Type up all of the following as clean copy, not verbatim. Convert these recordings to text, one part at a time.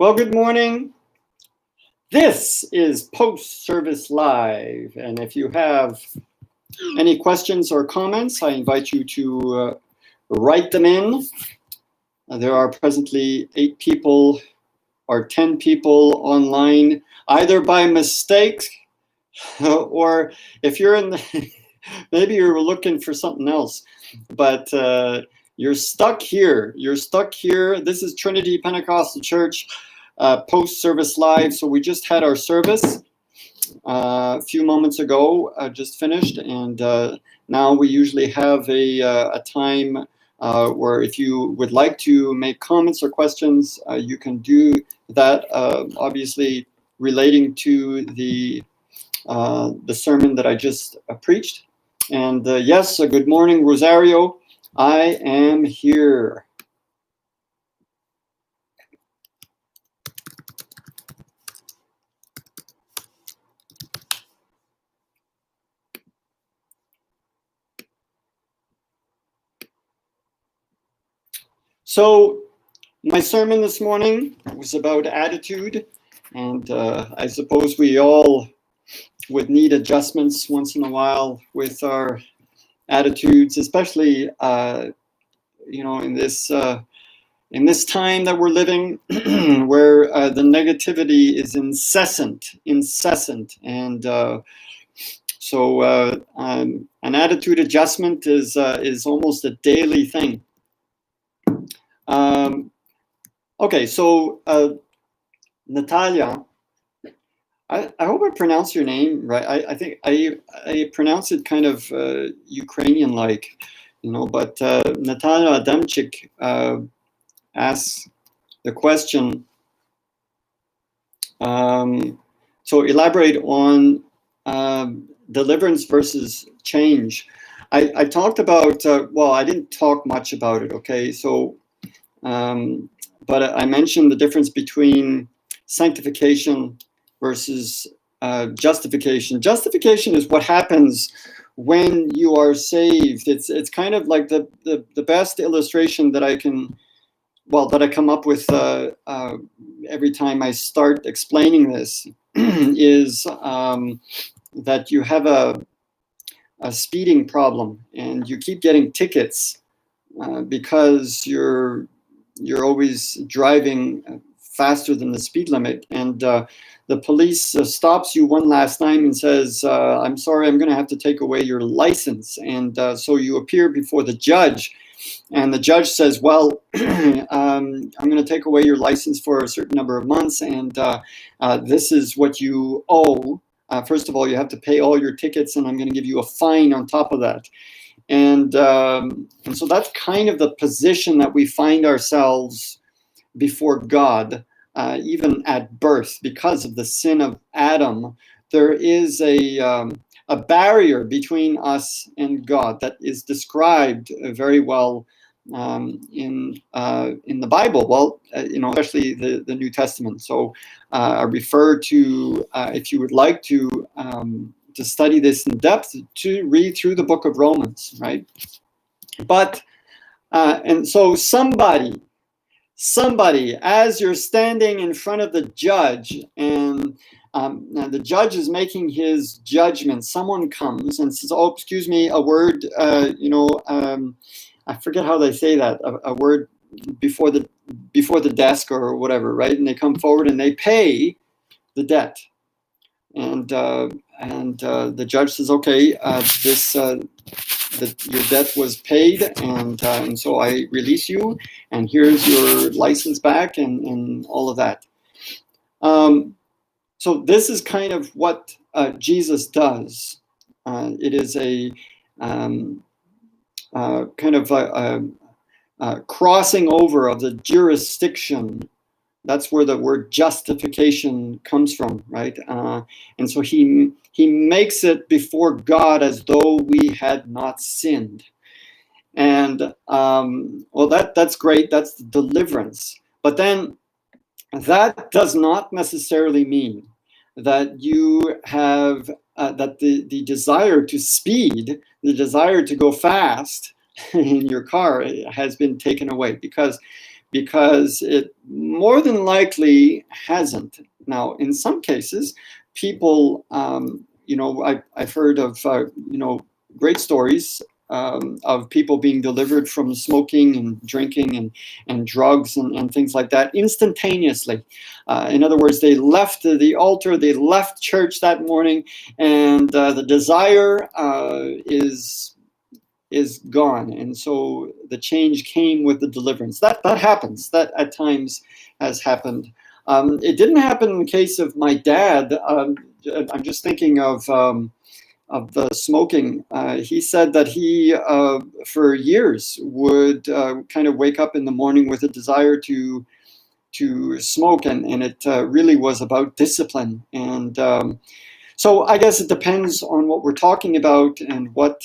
Well, good morning. This is Post-Service Live, and if you have any questions or comments, I invite you to write them in. There are presently 8 people or 10 people online, either by mistake or if you're in the, maybe you're looking for something else, but you're stuck here. You're stuck here. This is Trinity Pentecostal Church Post-Service Live. So we just had our service a few moments ago, just finished, and now we usually have a time where if you would like to make comments or questions, you can do that, obviously relating to the sermon that I just preached. And yes, good morning, Rosario. I am here. So my sermon this morning was about attitude, and I suppose we all would need adjustments once in a while with our attitudes, especially in this time that we're living, where the negativity is incessant, and so an attitude adjustment is almost a daily thing. Okay, so Natalia, I hope I pronounce your name right. I think I pronounce it kind of Ukrainian-like, but Natalia Adamchik asks the question, so elaborate on deliverance versus change. I talked about, well, I didn't talk much about it, okay, so but I mentioned the difference between sanctification versus justification. Justification is what happens when you are saved. It's kind of like the best illustration that I come up with every time I start explaining this is that you have a speeding problem and you keep getting tickets because you're always driving faster than the speed limit, and the police stops you one last time and says, I'm sorry, I'm going to have to take away your license. And so you appear before the judge, and the judge says, well, I'm going to take away your license for a certain number of months, and this is what you owe. First of all, you have to pay all your tickets, and I'm going to give you a fine on top of that. And so that's kind of the position that we find ourselves before God, even at birth, because of the sin of Adam. There is a barrier between us and God that is described very well in the Bible. Well, especially the New Testament. So I refer to, if you would like to study this in depth, to read through the book of Romans, right? But and so somebody, as you're standing in front of the judge, and the judge is making his judgment, someone comes and says, oh, excuse me, a word, I forget how they say that, a word before the desk or whatever, right? And they come forward and they pay the debt. And the judge says, okay, your debt was paid, and so I release you, and here's your license back, and all of that. So this is kind of what Jesus does. It is a kind of a crossing over of the jurisdiction. That's where the word justification comes from, right? And so he makes it before God as though we had not sinned. And well, that's great. That's the deliverance. But then that does not necessarily mean that you have that the desire to speed, the desire to go fast in your car has been taken away, because because it more than likely hasn't. Now, in some cases, people, I've heard of, great stories of people being delivered from smoking and drinking and drugs and things like that instantaneously. In other words, they left the altar, they left church that morning, and the desire is gone, and so the change came with the deliverance. That happens. That at times has happened. It didn't happen in the case of my dad. I'm just thinking of the smoking. He said that he, for years, would kind of wake up in the morning with a desire to smoke, and it really was about discipline. And so I guess it depends on what we're talking about and what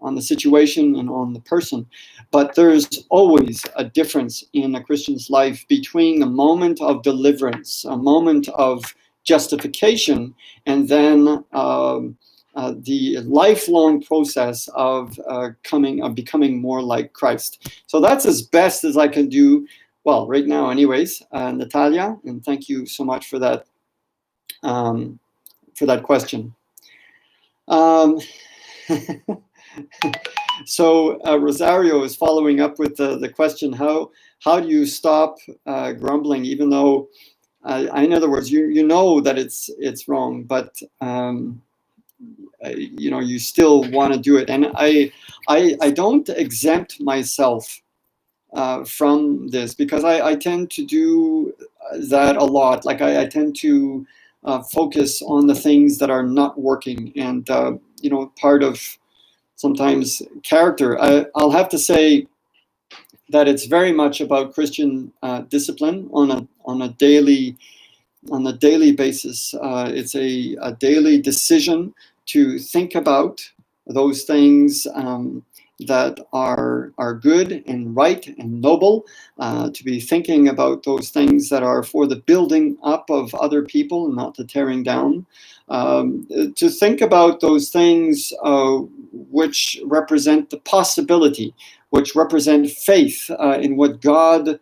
on the situation and on the person. But there's always a difference in a Christian's life between the moment of deliverance, a moment of justification, and then the lifelong process of becoming more like Christ. So that's as best as I can do. Well, right now, anyways, Natalia, and thank you so much for that question. So Rosario is following up with the question: How do you stop grumbling, even though, in other words, you know that it's wrong, but you still want to do it? And I don't exempt myself from this, because I tend to do that a lot. Like I tend to focus on the things that are not working, and part of sometimes character. I'll have to say that it's very much about Christian discipline on a daily basis. It's a daily decision to think about those things that are good and right and noble, to be thinking about those things that are for the building up of other people and not the tearing down, to think about those things which represent the possibility, which represent faith in what God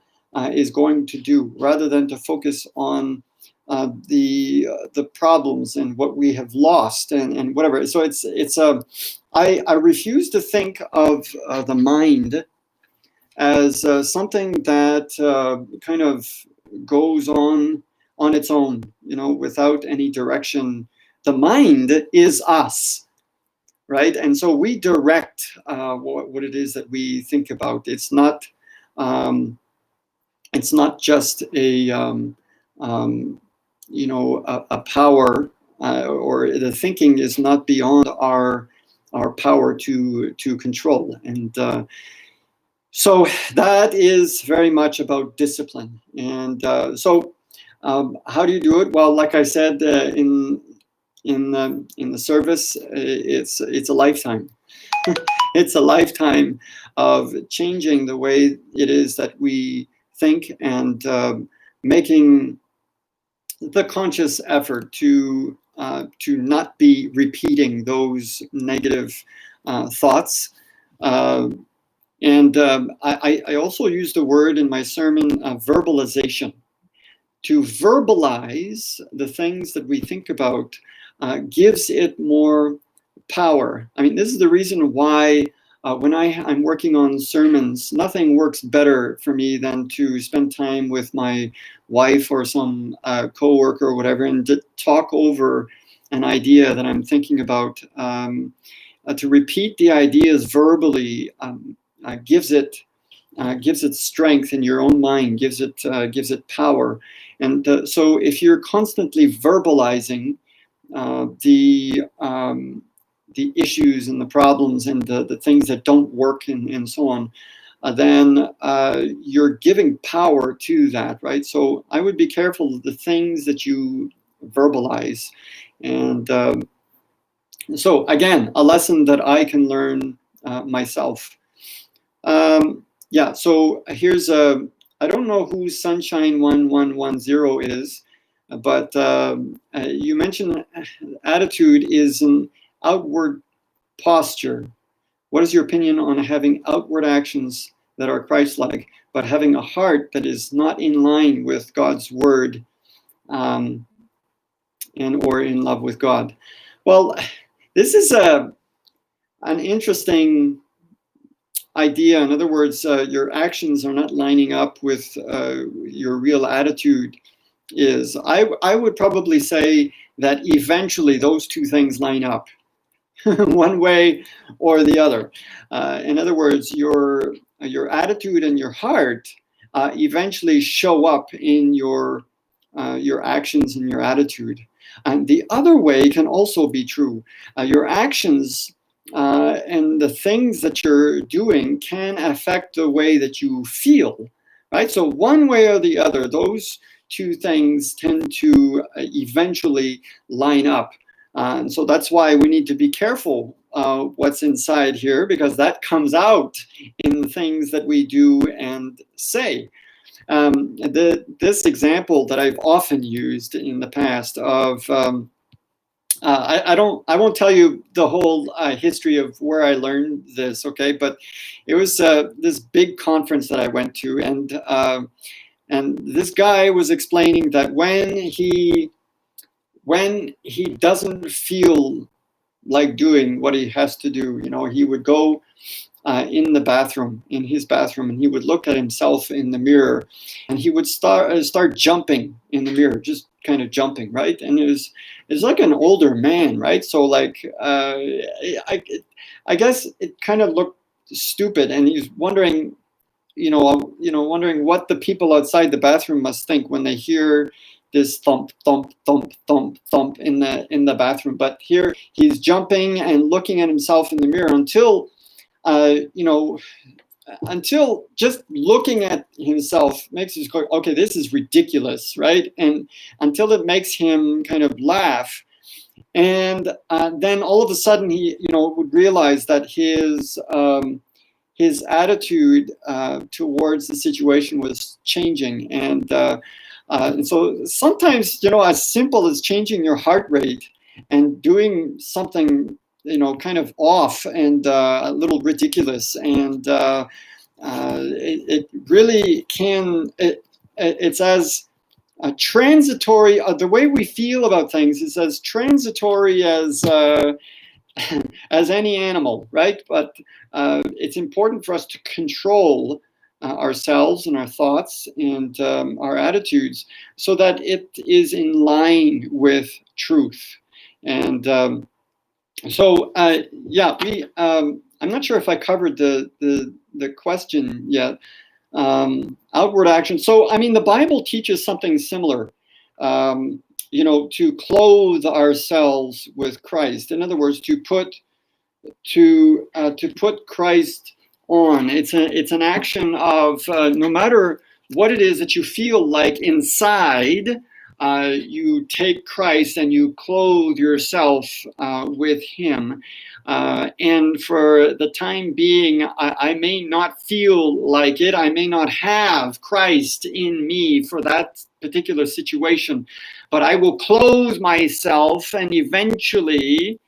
is going to do, rather than to focus on the problems and what we have lost and whatever. So I refuse to think of the mind as something that kind of goes on its own, without any direction. The mind is us, right? And so we direct what it is that we think about. It's not just a power, or the thinking is not beyond our power to control. And so that is very much about discipline. And so how do you do it? Well, like I said in the service, it's a lifetime. It's a lifetime of changing the way it is that we think, and making the conscious effort to not be repeating those negative thoughts. And I also use the word in my sermon, verbalization. To verbalize the things that we think about gives it more power. I mean, this is the reason why when I'm working on sermons, nothing works better for me than to spend time with my wife or some coworker or whatever, and to talk over an idea that I'm thinking about. To repeat the ideas verbally gives it strength in your own mind, gives it power. And so if you're constantly verbalizing the issues and the problems and the things that don't work and so on, then you're giving power to that, right? So I would be careful of the things that you verbalize. And so again, a lesson that I can learn myself. Yeah, so here's I don't know who Sunshine1110 is, but you mentioned attitude is an outward posture. What is your opinion on having outward actions that are Christ-like, but having a heart that is not in line with God's word, and or in love with God. Well, this is an interesting idea. In other words, your actions are not lining up with your real attitude is. I would probably say that eventually those two things line up one way or the other. In other words, your attitude and your heart eventually show up in your actions and your attitude. And the other way can also be true. Your actions and the things that you're doing can affect the way that you feel, right? So one way or the other, those two things tend to eventually line up. And so that's why we need to be careful what's inside here, because that comes out in the things that we do and say. This example that I've often used in the past of I won't tell you the whole history of where I learned this, okay? But it was this big conference that I went to, and this guy was explaining that when he doesn't feel like doing what he has to do, he would go in his bathroom, and he would look at himself in the mirror, and he would start jumping in the mirror, just kind of jumping, right? And it was like an older man, right? So like I guess it kind of looked stupid, and he's wondering, wondering what the people outside the bathroom must think when they hear this thump, thump, thump, thump, thump in the bathroom. But here he's jumping and looking at himself in the mirror until just looking at himself makes him go, okay, this is ridiculous, right? And until it makes him kind of laugh. And then all of a sudden he, would realize that his attitude towards the situation was changing. And so sometimes, as simple as changing your heart rate and doing something, kind of off and a little ridiculous, and it really can. It's as transitory. The way we feel about things is as transitory as as any animal, right? But it's important for us to control ourselves and our thoughts and our attitudes so that it is in line with truth. And so I'm not sure if I covered the question yet. Outward action. So, I mean, the Bible teaches something similar, to clothe ourselves with Christ. In other words, to put Christ on. It's an action of no matter what it is that you feel like inside, you take Christ and you clothe yourself with him. And for the time being, I may not feel like it. I may not have Christ in me for that particular situation, but I will clothe myself, and eventually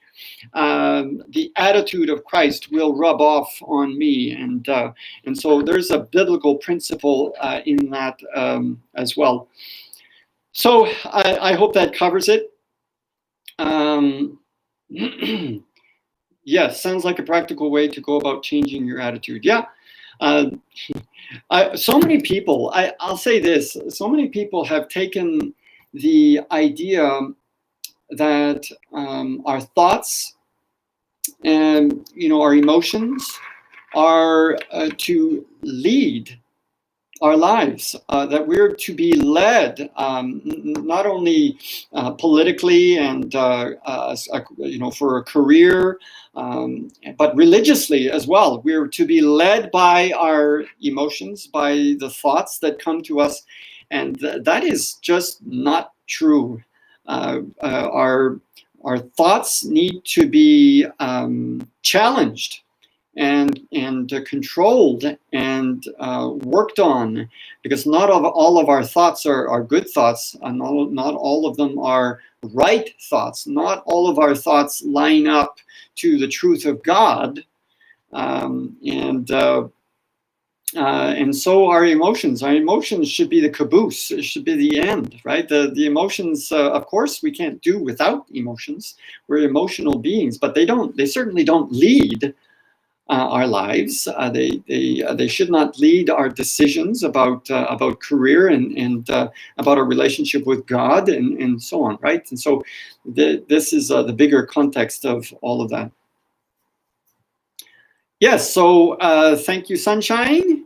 the attitude of Christ will rub off on me. And so there's a biblical principle in that as well. So I hope that covers it. Yes, sounds like a practical way to go about changing your attitude. Yeah. So many people, I'll say this, so many people have taken the idea that our thoughts and, our emotions are to lead our lives, that we're to be led not only politically and for a career, but religiously as well. We're to be led by our emotions, by the thoughts that come to us, and that is just not true. Our thoughts need to be challenged and controlled and worked on, because not all of our thoughts are good thoughts, and not all of them are right thoughts. Not all of our thoughts line up to the truth of God, and And so our emotions. Our emotions should be the caboose. It should be the end, right? The emotions. Of course, we can't do without emotions. We're emotional beings, but they don't. They certainly don't lead our lives. They should not lead our decisions about career and about our relationship with God and so on, right? And so this is the bigger context of all of that. Yes. So thank you, Sunshine.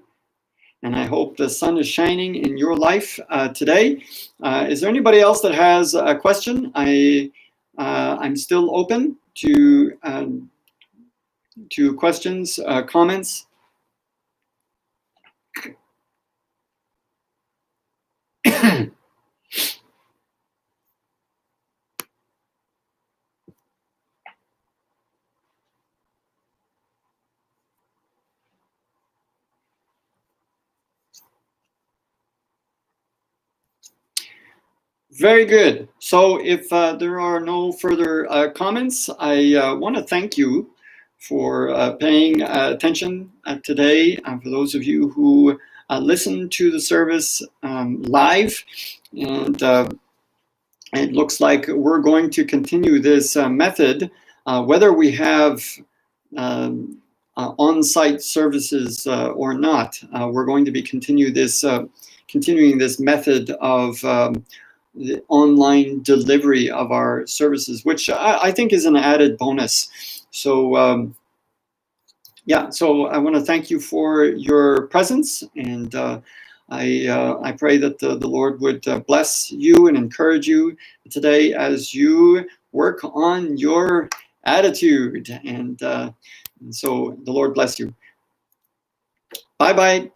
And I hope the sun is shining in your life today. Is there anybody else that has a question? I'm still open to questions, comments. Very good. So if there are no further comments, I want to thank you for paying attention today. For those of you who listen to the service live, and it looks like we're going to continue this method, whether we have on-site services or not. We're going to be continuing this method of the online delivery of our services, which I think is an added bonus. So yeah, so I want to thank you for your presence, and I pray that the Lord would bless you and encourage you today as you work on your attitude. And so the Lord bless you. Bye-bye.